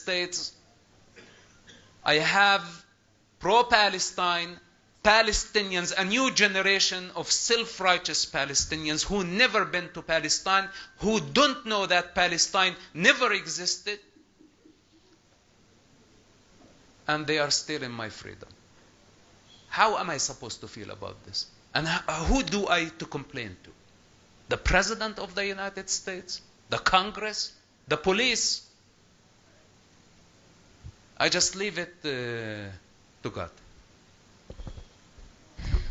States, I have pro-Palestine Palestinians, a new generation of self-righteous Palestinians who never been to Palestine, who don't know that Palestine never existed, and they are stealing my freedom. How am I supposed to feel about this? And who do I to complain to? The President of the United States? The Congress? The police? I just leave it to God.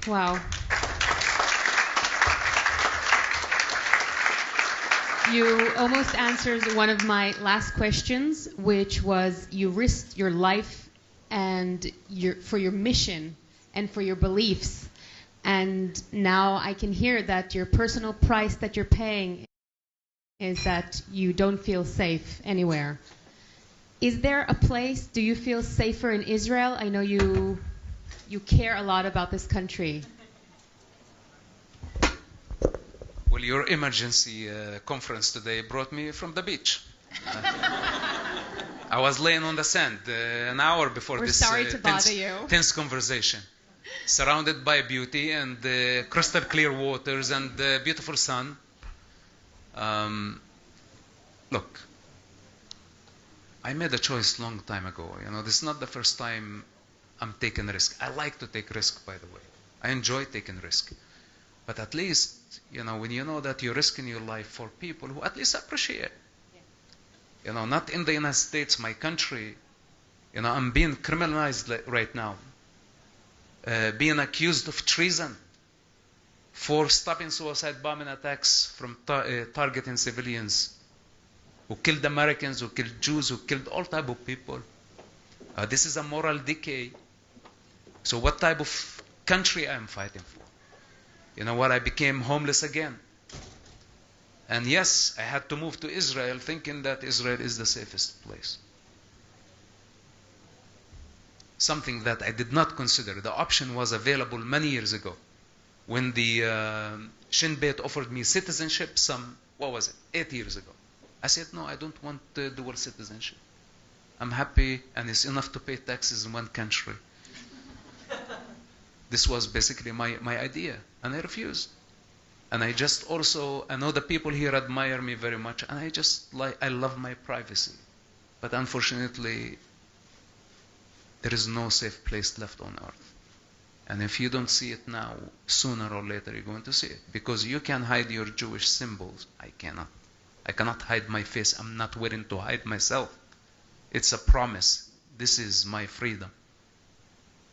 Wow. You almost answered one of my last questions, which was you risked your life and for your mission and for your beliefs. And now I can hear that your personal price that you're paying is that you don't feel safe anywhere. Is there a place, do you feel safer in Israel? I know you care a lot about this country. Well, your emergency conference today brought me from the beach. I was laying on the sand an hour before We're this sorry to bother you. tense conversation, surrounded by beauty and crystal clear waters and beautiful sun. Look, I made a choice long time ago. You know, this is not the first time I'm taking risk. I like to take risk, by the way. I enjoy taking risk. But at least, you know, when you know that you're risking your life for people who at least appreciate. You know, not in the United States, my country. You know, I'm being criminalized right now. Being accused of treason for stopping suicide bombing attacks from targeting civilians who killed Americans, who killed Jews, who killed all type of people. This is a moral decay. So what type of country I am fighting for? You know what? I became homeless again. And yes, I had to move to Israel thinking that Israel is the safest place. Something that I did not consider. The option was available many years ago. When the Shin Bet offered me citizenship 8 years ago. I said, no, I don't want dual citizenship. I'm happy and it's enough to pay taxes in one country. This was basically my idea, and I refused. And I know the people here admire me very much, and I love my privacy. But unfortunately, there is no safe place left on earth. And if you don't see it now, sooner or later you're going to see it. Because you can hide your Jewish symbols. I cannot. I cannot hide my face. I'm not willing to hide myself. It's a promise. This is my freedom.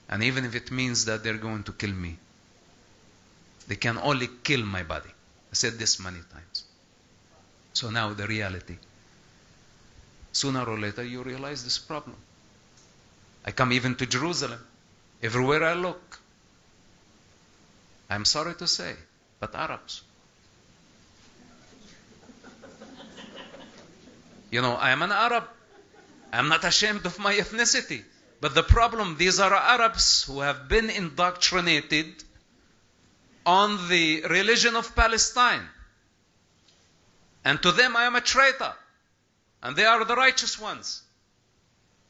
And even if it means that they're going to kill me, they can only kill my body. I said this many times. So now the reality. Sooner or later you realize this problem. I come even to Jerusalem. Everywhere I look, I'm sorry to say, but Arabs. You know, I am an Arab. I'm not ashamed of my ethnicity. But the problem, these are Arabs who have been indoctrinated on the religion of Palestine. And to them I am a traitor. And they are the righteous ones.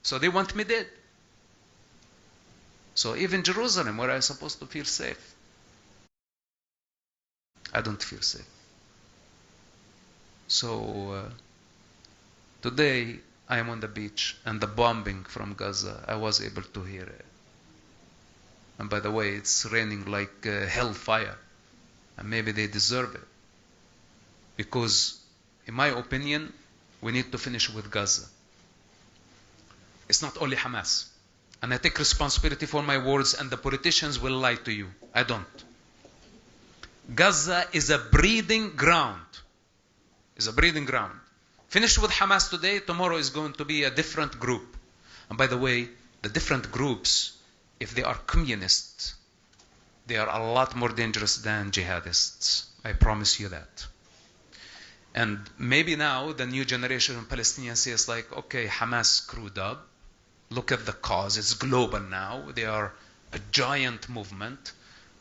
So they want me dead. So even Jerusalem, where I'm supposed to feel safe, I don't feel safe. So today I am on the beach, and the bombing from Gaza, I was able to hear it. And by the way, it's raining like hellfire. And maybe they deserve it. Because, in my opinion, we need to finish with Gaza. It's not only Hamas. And I take responsibility for my words, and the politicians will lie to you. I don't. Gaza is a breeding ground. It's a breeding ground. Finish with Hamas today, tomorrow is going to be a different group. And by the way, the different groups, if they are communists, they are a lot more dangerous than jihadists. I promise you that. And maybe now the new generation of Palestinians says like, okay, Hamas screwed up. Look at the cause. It's global now. They are a giant movement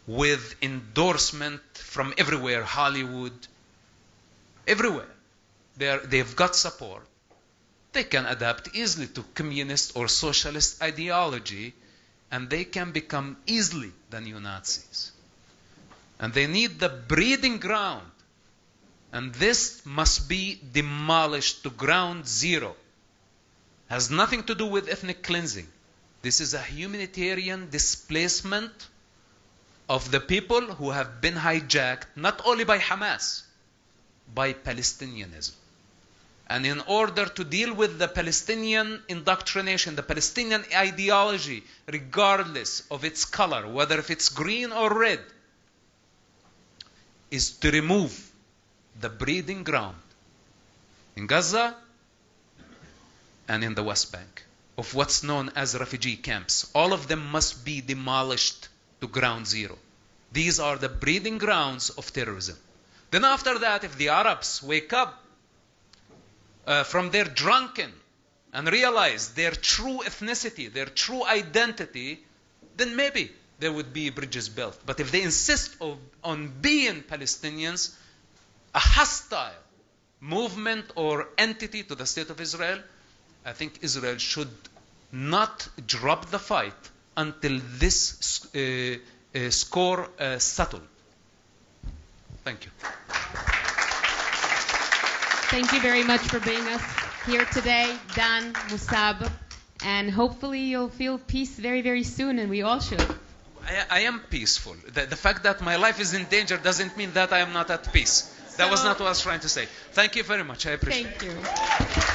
with endorsement from everywhere, Hollywood, everywhere. They've got support. they can adapt easily to communist or socialist ideology, and they can become easily the neo-Nazis. And they need the breeding ground. And this must be demolished to ground zero. Has nothing to do with ethnic cleansing. This is a humanitarian displacement of the people who have been hijacked, not only by Hamas, by Palestinianism. And in order to deal with the Palestinian indoctrination, the Palestinian ideology, regardless of its color, whether if it's green or red, is to remove the breeding ground in Gaza and in the West Bank of what's known as refugee camps. All of them must be demolished to ground zero. These are the breeding grounds of terrorism. Then after that, if the Arabs wake up from their drunken and realize their true ethnicity, their true identity, then maybe there would be bridges built. But if they insist on being Palestinians, a hostile movement or entity to the state of Israel, I think Israel should not drop the fight until this score settled. Thank you. Thank you very much for being us here today, Dan, Musab, and hopefully you'll feel peace very, very soon, and we all should. I am peaceful. The fact that my life is in danger doesn't mean that I am not at peace. That was not what I was trying to say. Thank you very much. I appreciate it. Thank you.